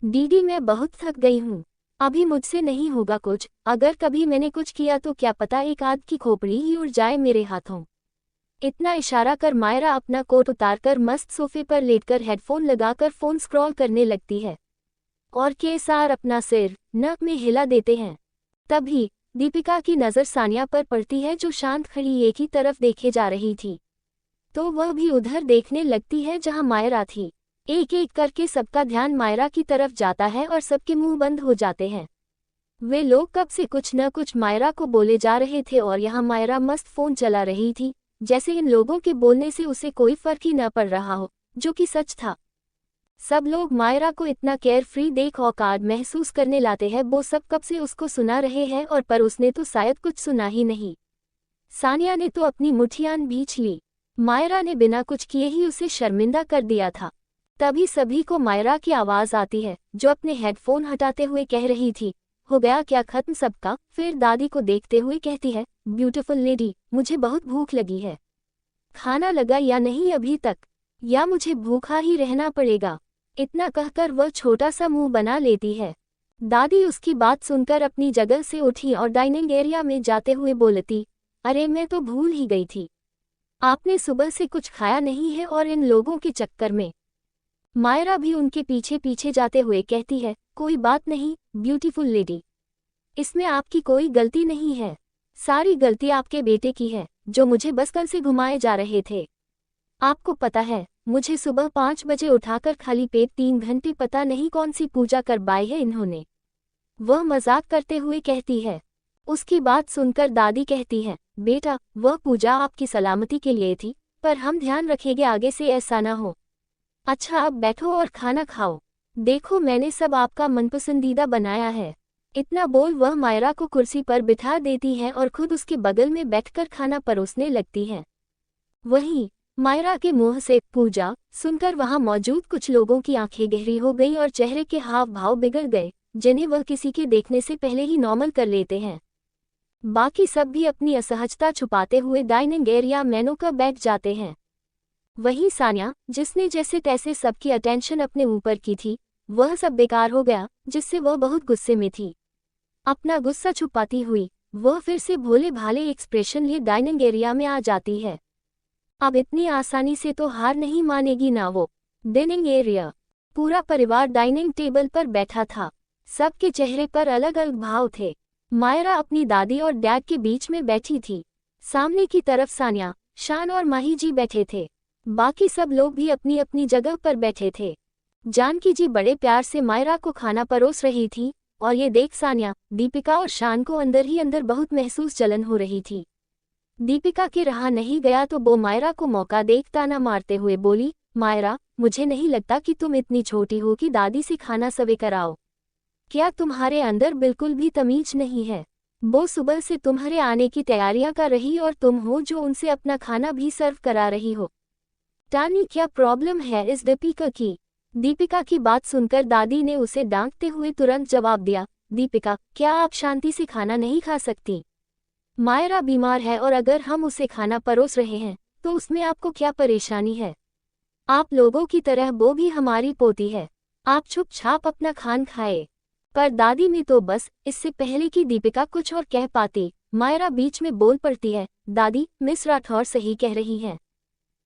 दीदी मैं बहुत थक गई हूँ, अभी मुझसे नहीं होगा कुछ, अगर कभी मैंने कुछ किया तो क्या पता एक आध की खोपड़ी ही उड़ जाए मेरे हाथों। इतना इशारा कर मायरा अपना कोट उतारकर मस्त सोफे पर लेटकर हेडफोन लगाकर फोन स्क्रॉल करने लगती है और केएसआर अपना सिर नक में हिला देते हैं। तभी दीपिका की नज़र सानिया पर पड़ती है जो शांत खड़ी एक ही तरफ देखे जा रही थी, तो वह भी उधर देखने लगती है जहां मायरा थी। एक एक करके सबका ध्यान मायरा की तरफ जाता है और सबके मुंह बंद हो जाते हैं। वे लोग कब से कुछ न कुछ मायरा को बोले जा रहे थे और यहाँ मायरा मस्त फोन चला रही थी, जैसे इन लोगों के बोलने से उसे कोई फर्क ही न पड़ रहा हो, जो कि सच था। सब लोग मायरा को इतना केयर फ्री देख औकात महसूस करने लाते हैं, वो सब कब से उसको सुना रहे हैं और पर उसने तो शायद कुछ सुना ही नहीं। सानिया ने तो अपनी मुठियां भींच ली, मायरा ने बिना कुछ किए ही उसे शर्मिंदा कर दिया था। तभी सभी को मायरा की आवाज़ आती है जो अपने हेडफोन हटाते हुए कह रही थी, हो गया क्या खत्म सबका। फिर दादी को देखते हुए कहती है, ब्यूटीफुल लेडी मुझे बहुत भूख लगी है, खाना लगा या नहीं अभी तक, या मुझे भूखा ही रहना पड़ेगा। इतना कहकर वह छोटा सा मुंह बना लेती है। दादी उसकी बात सुनकर अपनी जगह से उठी और डाइनिंग एरिया में जाते हुए बोलती, अरे मैं तो भूल ही गई थी, आपने सुबह से कुछ खाया नहीं है और इन लोगों के चक्कर में। मायरा भी उनके पीछे पीछे जाते हुए कहती है, कोई बात नहीं ब्यूटीफुल लेडी, इसमें आपकी कोई गलती नहीं है, सारी गलती आपके बेटे की है जो मुझे बचपन से घुमाए जा रहे थे। आपको पता है मुझे सुबह 5 बजे उठाकर खाली पेट 3 घंटे पता नहीं कौन सी पूजा करवाई है इन्होंने। वह मजाक करते हुए कहती है। उसकी बात सुनकर दादी कहती है, बेटा वह पूजा आपकी सलामती के लिए थी, पर हम ध्यान रखेंगे आगे से ऐसा ना हो। अच्छा अब बैठो और खाना खाओ, देखो मैंने सब आपका मनपसंदीदा बनाया है। इतना बोल वह मायरा को कुर्सी पर बिठा देती है और खुद उसके बगल में बैठकर खाना परोसने लगती है। वहीं मायरा के मुंह से पूजा सुनकर वहां मौजूद कुछ लोगों की आंखें गहरी हो गईं और चेहरे के हाव भाव बिगड़ गए, जिन्हें वह किसी के देखने से पहले ही नॉर्मल कर लेते हैं। बाकी सब भी अपनी असहजता छुपाते हुए डाइनिंग एरिया मेनू का बैठ जाते हैं। वहीं सानिया, जिसने जैसे तैसे सबकी अटेंशन अपने ऊपर की थी, वह सब बेकार हो गया, जिससे वह बहुत गुस्से में थी। अपना गुस्सा छुपाती हुई वह फिर से भोले भाले एक्सप्रेशन लिए डाइनिंग एरिया में आ जाती है। अब इतनी आसानी से तो हार नहीं मानेगी ना वो। डाइनिंग एरिया, पूरा परिवार डाइनिंग टेबल पर बैठा था, सबके चेहरे पर अलग अलग भाव थे। मायरा अपनी दादी और डैड के बीच में बैठी थी, सामने की तरफ सानिया, शान और माही जी बैठे थे। बाकी सब लोग भी अपनी अपनी जगह पर बैठे थे। जानकी जी बड़े प्यार से मायरा को खाना परोस रही थी और ये देख सानिया, दीपिका और शान को अंदर ही अंदर बहुत महसूस जलन हो रही थी। दीपिका के रहा नहीं गया तो वो मायरा को मौका देख ताना मारते हुए बोली, मायरा मुझे नहीं लगता कि तुम इतनी छोटी हो कि दादी से खाना सर्व कराओ। क्या तुम्हारे अंदर बिल्कुल भी तमीज नहीं है? वो सुबह से तुम्हारे आने की तैयारियां कर रही और तुम हो जो उनसे अपना खाना भी सर्व करा रही हो। टानी क्या प्रॉब्लम है इस दीपिका की? दीपिका की बात सुनकर दादी ने उसे डांटते हुए तुरंत जवाब दिया, दीपिका क्या आप शांति से खाना नहीं खा सकती? मायरा बीमार है और अगर हम उसे खाना परोस रहे हैं तो उसमें आपको क्या परेशानी है? आप लोगों की तरह वो भी हमारी पोती है, आप चुपचाप अपना खान खाए। पर दादी ने तो बस इससे पहले कि दीपिका कुछ और कह पाती, मायरा बीच में बोल पड़ती है, दादी मिस राठौर सही कह रही हैं,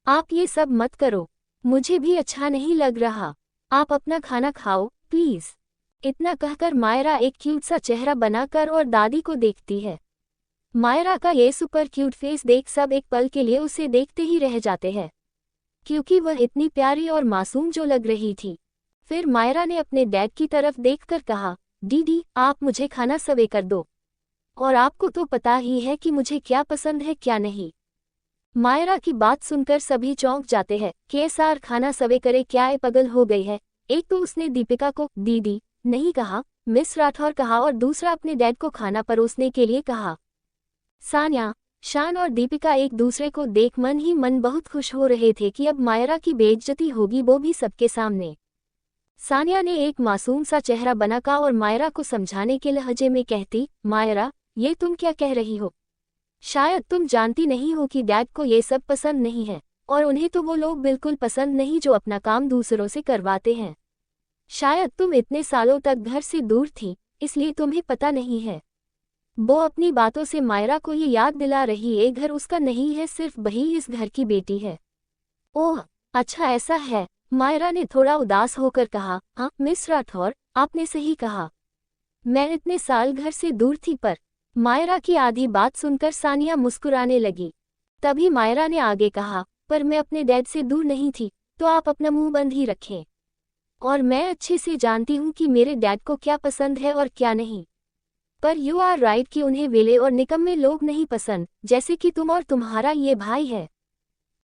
आप ये सब मत करो, मुझे भी अच्छा नहीं लग रहा, आप अपना खाना खाओ प्लीज। इतना कहकर मायरा एक क्यूट सा चेहरा बनाकर और दादी को देखती है। मायरा का ये सुपर क्यूट फेस देख सब एक पल के लिए उसे देखते ही रह जाते हैं, क्योंकि वह इतनी प्यारी और मासूम जो लग रही थी। फिर मायरा ने अपने डैड की तरफ देखकर कहा, दीदी आप मुझे खाना सर्व कर दो, और आपको तो पता ही है कि मुझे क्या पसंद है क्या नहीं। मायरा की बात सुनकर सभी चौंक जाते हैं। केएसआर खाना सर्व करे क्या, ये पागल हो गई है? एक तो उसने दीपिका को दीदी नहीं कहा, मिस राठौर कहा और दूसरा अपने डैड को खाना परोसने के लिए कहा। सानिया, शान और दीपिका एक दूसरे को देख मन ही मन बहुत खुश हो रहे थे कि अब मायरा की बेइज्जती होगी, वो भी सबके सामने। सानिया ने एक मासूम सा चेहरा बनाकर और मायरा को समझाने के लहजे में कहती, मायरा, ये तुम क्या कह रही हो? शायद तुम जानती नहीं हो कि डैड को ये सब पसंद नहीं है, और उन्हें तो वो लोग बिल्कुल पसंद नहीं जो अपना काम दूसरों से करवाते हैं। शायद तुम इतने सालों तक घर से दूर थी, इसलिए तुम्हें पता नहीं है। वो अपनी बातों से मायरा को ये याद दिला रही है, घर उसका नहीं है, सिर्फ वही इस घर की बेटी है। ओह, अच्छा ऐसा है, मायरा ने थोड़ा उदास होकर कहा। हाँ मिस राठौर, आपने सही कहा, मैं इतने साल घर से दूर थी। पर मायरा की आधी बात सुनकर सानिया मुस्कुराने लगी। तभी मायरा ने आगे कहा, पर मैं अपने डैड से दूर नहीं थी, तो आप अपना मुंह बंद ही रखें। और मैं अच्छे से जानती हूँ कि मेरे डैड को क्या पसंद है और क्या नहीं। पर यू आर राइट कि उन्हें वेले और निकम्मे लोग नहीं पसंद, जैसे कि तुम और तुम्हारा ये भाई है।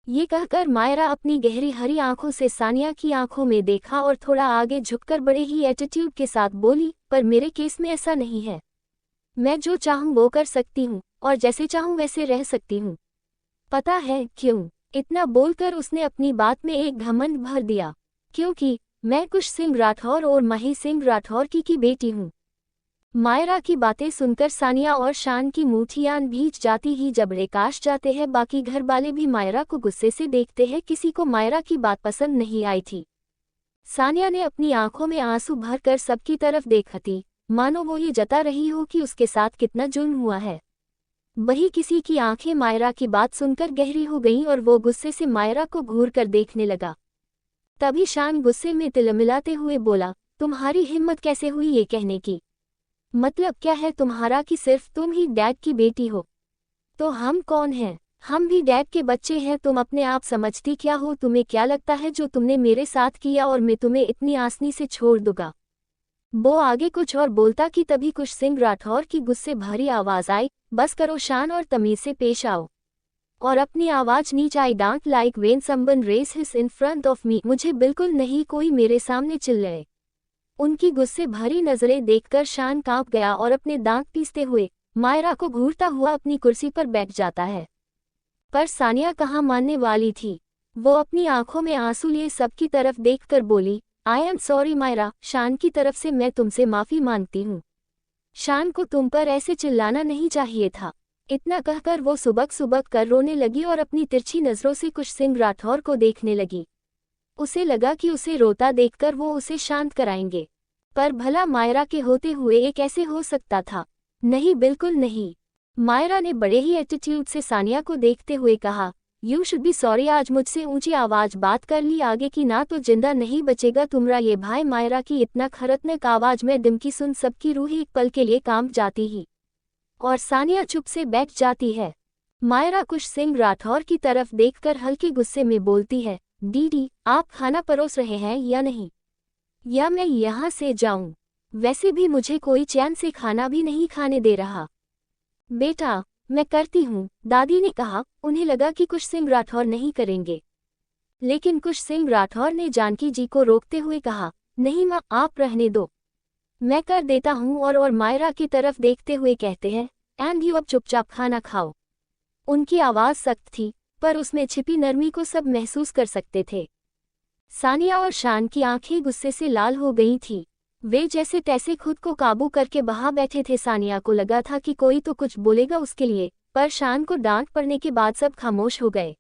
ये कहकर मायरा अपनी गहरी हरी आंखों से सानिया की आंखों में देखा और थोड़ा आगे झुककर बड़े ही एटीट्यूड के साथ बोली, पर मेरे केस में ऐसा नहीं है। मैं जो चाहूँ वो कर सकती हूँ, और जैसे चाहूँ वैसे रह सकती हूँ। पता है क्यों? इतना बोलकर उसने अपनी बात में एक घमंड भर दिया। क्योंकि मैं कुश सिंह राठौर और मही सिंह राठौर की बेटी हूँ। मायरा की बातें सुनकर सानिया और शान की मुठियां भींच जाती ही जबड़े काश जाते हैं। बाकी घर वाले भी मायरा को गुस्से से देखते हैं, किसी को मायरा की बात पसंद नहीं आई थी। सानिया ने अपनी आंखों में आंसू भरकर सबकी तरफ देखा थी, मानो वो ये जता रही हो कि उसके साथ कितना जुल्म हुआ है। वही किसी की आंखें मायरा की बात सुनकर गहरी हो गईं और वो गुस्से से मायरा को घूर कर देखने लगा। तभी शान गुस्से में तिलमिलाते हुए बोला, तुम्हारी हिम्मत कैसे हुई ये कहने की? मतलब क्या है तुम्हारा कि सिर्फ तुम ही डैड की बेटी हो? तो हम कौन हैं? हम भी डैड के बच्चे हैं। तुम अपने आप समझती क्या हो? तुम्हें क्या लगता है जो तुमने मेरे साथ किया और मैं तुम्हें इतनी आसानी से छोड़ दूंगा? वो आगे कुछ और बोलता कि तभी कुश सिंह राठौर की गुस्से भरी आवाज आई, बस करो शान और तमीज से पेश आओ। और अपनी आवाज नीचाई, don't like when someone raise his in front of me. मुझे बिल्कुल नहीं कोई मेरे सामने चिल्लाए। उनकी गुस्से भरी नजरें देखकर शान कांप गया और अपने दांत पीसते हुए मायरा को घूरता हुआ अपनी कुर्सी पर बैठ जाता है। पर सानिया कहाँ मानने वाली थी। वो अपनी आंखों में आंसू लिए सबकी तरफ देखकर बोली, आई एम सॉरी मायरा, शान की तरफ से मैं तुमसे माफी मांगती हूँ। शान को तुम पर ऐसे चिल्लाना नहीं चाहिए था। इतना कहकर वो सुबक सुबक कर रोने लगी और अपनी तिरछी नजरों से कुश सिंह राठौर को देखने लगी। उसे लगा कि उसे रोता देखकर वो उसे शांत कराएंगे, पर भला मायरा के होते हुए ये कैसे हो सकता था? नहीं, बिल्कुल नहीं। मायरा ने बड़े ही एटीट्यूड से सानिया को देखते हुए कहा, यू शुड बी सॉरी। आज मुझसे ऊंची आवाज बात कर ली आगे की ना तो जिंदा नहीं बचेगा तुम्हारा ये भाई। मायरा की इतना खरतनाक आवाज में डिमकी सुन सबकी रूह एक पल के लिए कांप जाती ही और सानिया चुप से बैठ जाती है। मायरा कुश सिंह राठौर की तरफ देखकर हल्के गुस्से में बोलती है, दीदी आप खाना परोस रहे हैं या नहीं? या मैं यहाँ से जाऊं? वैसे भी मुझे कोई चैन से खाना भी नहीं खाने दे रहा। बेटा मैं करती हूँ, दादी ने कहा। उन्हें लगा कि कुश सिंह राठौर नहीं करेंगे, लेकिन कुश सिंह राठौर ने जानकी जी को रोकते हुए कहा, नहीं माँ आप रहने दो, मैं कर देता हूँ। और मायरा की तरफ देखते हुए कहते हैं, एंड यू अब चुपचाप खाना खाओ। उनकी आवाज़ सख्त थी, पर उसमें छिपी नरमी को सब महसूस कर सकते थे। सानिया और शान की आंखें गुस्से से लाल हो गई थी। वे जैसे तैसे खुद को काबू करके वहां बैठे थे। सानिया को लगा था कि कोई तो कुछ बोलेगा उसके लिए, पर शान को डांट पड़ने के बाद सब खामोश हो गए।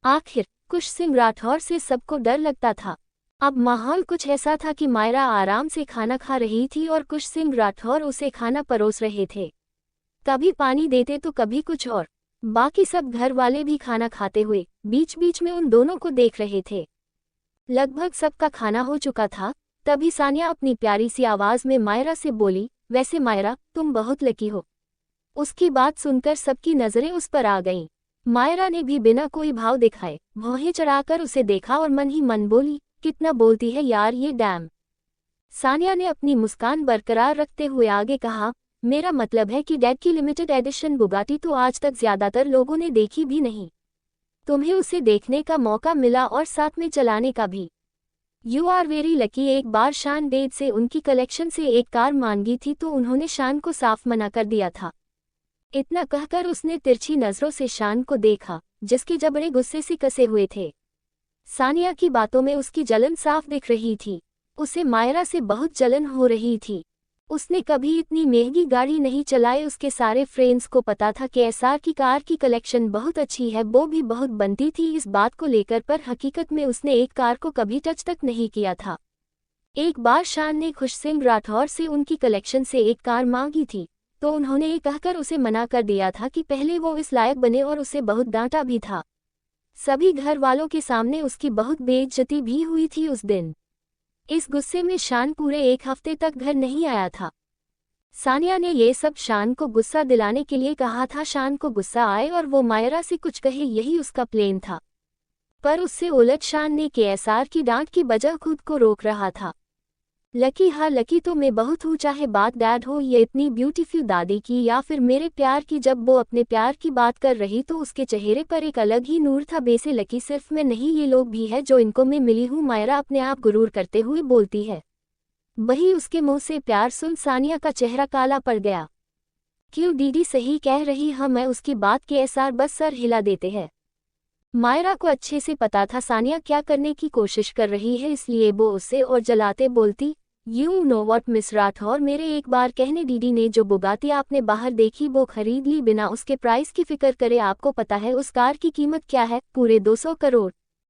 आखिर कुश सिंह राठौर से सबको डर लगता था। अब माहौल कुछ ऐसा था कि मायरा आराम से खाना खा रही थी और कुश सिंह राठौर उसे खाना परोस रहे थे। कभी पानी देते तो कभी कुछ और। बाकी सब घर वाले भी खाना खाते हुए बीच बीच में उन दोनों को देख रहे थे। लगभग सबका खाना हो चुका था। तभी सानिया अपनी प्यारी सी आवाज में मायरा से बोली, वैसे मायरा तुम बहुत लकी हो। उसकी बात सुनकर सबकी नजरें उस पर आ गईं। मायरा ने भी बिना कोई भाव दिखाए भौहें चढ़ाकर उसे देखा और मन ही मन बोली, कितना बोलती है यार ये डैम। सानिया ने अपनी मुस्कान बरकरार रखते हुए आगे कहा, मेरा मतलब है कि डैड की लिमिटेड एडिशन बुगाटी तो आज तक ज्यादातर लोगों ने देखी भी नहीं। तुम्हें उसे देखने का मौका मिला और साथ में चलाने का भी। You are very lucky. एक बार शान डेड से उनकी कलेक्शन से एक कार मांगी थी तो उन्होंने शान को साफ मना कर दिया था। इतना कहकर उसने तिरछी नजरों से शान को देखा, जिसके जबड़े गुस्से से कसे हुए थे। सानिया की बातों में उसकी जलन साफ दिख रही थी। उसे मायरा से बहुत जलन हो रही थी। उसने कभी इतनी महंगी गाड़ी नहीं चलाई। उसके सारे फ्रेंड्स को पता था कि एसआर की कार की कलेक्शन बहुत अच्छी है, वो भी बहुत बनती थी इस बात को लेकर, पर हकीकत में उसने एक कार को कभी टच तक नहीं किया था। एक बार शान ने खुश सिंह राठौर से उनकी कलेक्शन से एक कार मांगी थी तो उन्होंने ये कहकर उसे मना कर दिया था कि पहले वो इस लायक बने, और उसे बहुत डांटा भी था। सभी घर वालों के सामने उसकी बहुत बेइज्जती भी हुई थी उस दिन। इस गुस्से में शान पूरे एक हफ्ते तक घर नहीं आया था। सानिया ने ये सब शान को गुस्सा दिलाने के लिए कहा था। शान को गुस्सा आए और वो मायरा से कुछ कहे, यही उसका प्लान था। पर उससे उलट शान ने केएसआर की डांट की बजाय खुद को रोक रहा था। लकी, हाँ लकी तो मैं बहुत हूँ, चाहे बात डैड हो ये इतनी ब्यूटीफुल दादी की या फिर मेरे प्यार की। जब वो अपने प्यार की बात कर रही तो उसके चेहरे पर एक अलग ही नूर था। बेसे लकी सिर्फ मैं नहीं, ये लोग भी है जो इनको मैं मिली हूँ, मायरा अपने आप गुरूर करते हुए बोलती है। वही उसके मुंह से प्यार सुन सानिया का चेहरा काला पड़ गया। क्यों दीदी सही कह रही, हाँ मैं उसकी बात के एसआर बस सर हिला देते हैं। मायरा को अच्छे से पता था सानिया क्या करने की कोशिश कर रही है, इसलिए वो उससे और जलाते बोलती, you know what miss Rathore, मेरे एक बार कहने दीदी ने जो बुगाती आपने बाहर देखी वो खरीद ली बिना उसके प्राइस की फिक्र करे। आपको पता है उस कार की कीमत क्या है? पूरे 200 करोड़।